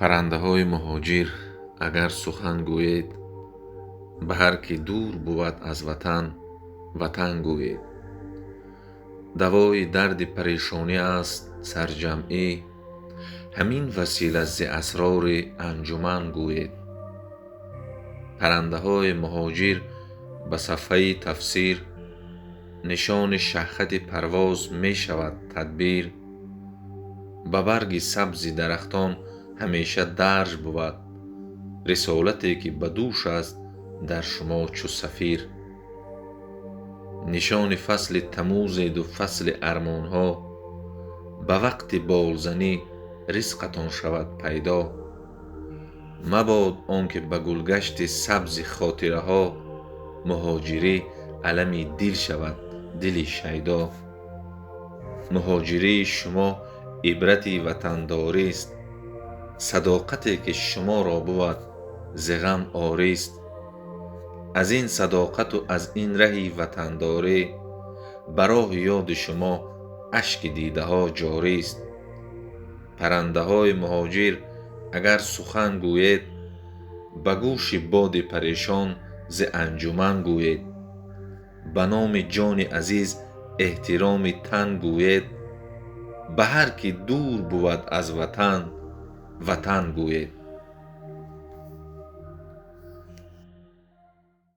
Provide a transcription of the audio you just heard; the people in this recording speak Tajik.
паррандаҳои муҳоҷир агар сухан гӯед, ба ҳар кӣ дур буд аз ватан, ватан гӯед. Давои дарди парешонӣ аст сарҷамъӣ, ҳамин васила зи асрори анҷуман гӯед. паррандаҳои муҳоҷир ба сафҳаи тафсир, нишони шаҳхати парвоз мешавад тадбир. ба барги сабзи дарахтон ҳамеша дарж буд, рисолате ки ба дӯш аст дар шумо чу сафир. нишони фасли тамӯзеду фасли армонҳо, ба вақти болзанӣ ризқатон шавад пайдо. мабод он ки ба гулгашти сабзи хотираҳо, муҳоҷирӣ алами дил шавад дили шайдо. муҳоҷирии шумо ибрати ватандорист, садоқате ки шуморо буд зи ғам орист. аз ин садоқату аз ин раҳи ватандорӣ, ба роҳи ёди шумо ашки дидаҳо ҷорист. паррандаҳои муҳоҷир агар сухан гӯед, ба гӯши боди парешон зи анҷуман гӯед. ба номи ҷони азиз эҳтироми тан гӯед, ба ҳар кӣ дур буд аз ватан, ватан гӯед.